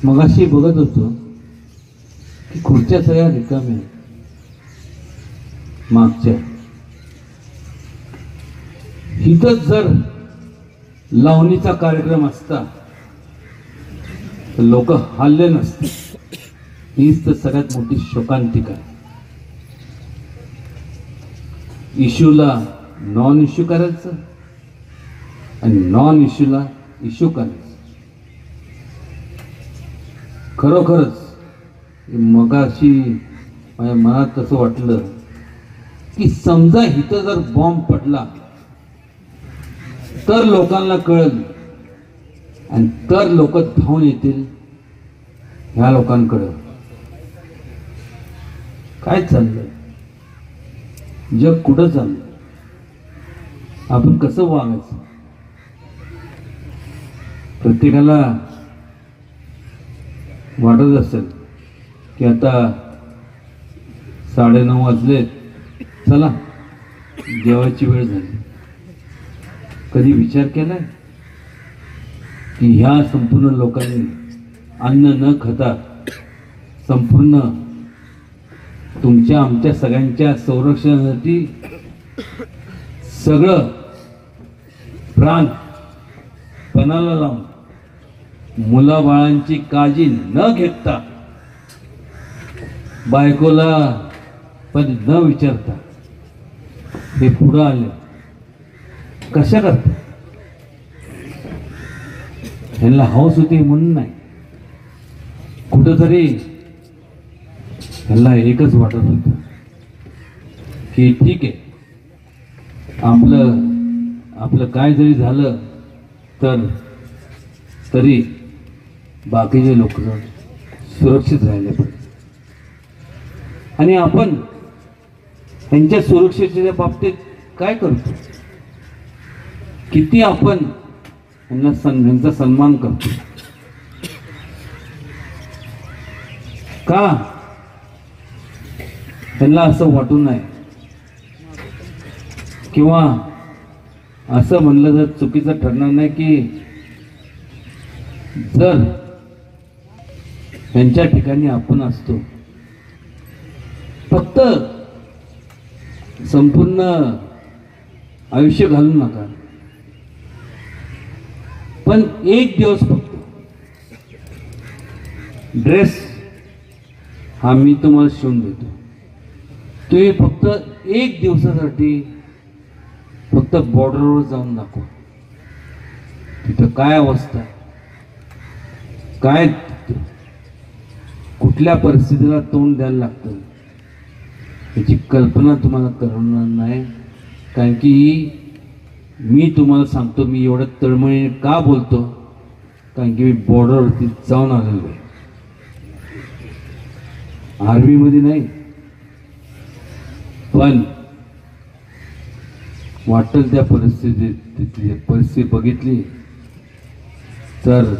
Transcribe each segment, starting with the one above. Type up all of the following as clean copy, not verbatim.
मगाशी बघत होतो की खुर्च्या सगळ्या रिकाम्या मागच्या. इथंच जर लावणीचा कार्यक्रम असता तर लोक हल्ले नसते. हीच तर सगळ्यात मोठी शोकांतिका आहे. इश्यूला नॉन इश्यू करायचं आणि नॉन इश्यूला इश्यू करायचं. खरोखरच मगाशी माझ्या मनात कसं वाटलं की समजा इथं जर बॉम्ब पडला तर लोकांना कळेल आणि तर लोक धावून येतील ह्या लोकांकडं. काय चाललंय, जग कुठं चाललंय, आपण कसं वागायचं. प्रत्येकाला वाटत असेल की आता 9:30 वाजलेत, चला जेवायची वेळ झाली. कधी विचार केलाय की ह्या संपूर्ण लोकांनी अन्न न खाता संपूर्ण तुमच्या आमच्या सगळ्यांच्या संरक्षणासाठी सगळं प्राण पणाला लावून मुलाबाळांची काळजी न घेता बायकोला पण न विचारता हे पुढं आले कशा करता. ह्यांना हौस होती म्हणून नाही, कुठंतरी ह्यांना एकच वाटत होतं की ठीक आहे, आपलं काय जरी झालं तर तरी बाकीचे लोक सुरक्षित राहिले पाहिजे. आणि आपण त्यांच्या सुरक्षेच्या बाबतीत काय करतो, किती आपण त्यांचा सन्मान करतो. का त्यांना असं वाटू नये किंवा असं म्हणलं तर चुकीचं ठरणार नाही की जर त्यांच्या ठिकाणी आपण असतो फक्त संपूर्ण आयुष्य घालून नका, पण एक दिवस फक्त ड्रेस हा मी तुम्हाला शिवून देतो. तुम्ही फक्त एक दिवसासाठी फक्त बॉर्डरवर जाऊन दाखवा तिथं काय अवस्था आहे, काय कुठल्या परिस्थितीला तोंड द्यायला लागतं याची कल्पना तुम्हाला करणार नाही. कारण की मी तुम्हाला सांगतो, मी एवढं तळमळीने का बोलतो, कारण की मी बॉर्डरवरती जाऊन आलेलो आहे. आर्मीमध्ये नाही, पण वाटेल त्या परिस्थिती बघितली तर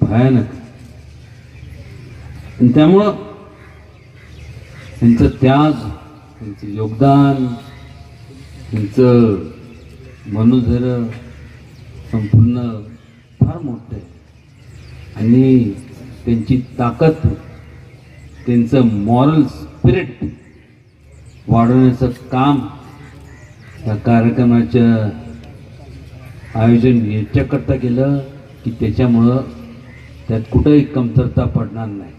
भयानक. आणि त्यामुळं त्यांचं त्याग, त्यांचं योगदान, त्यांचं मनोधैर्य संपूर्ण फार मोठं आहे. आणि त्यांची ताकद, त्यांचं मॉरल स्पिरिट वाढवण्याचं काम या कार्यक्रमाचं आयोजन याच्याकरता केलं की त्याच्यामुळं त्यात कुठंही कमतरता पडणार नाही.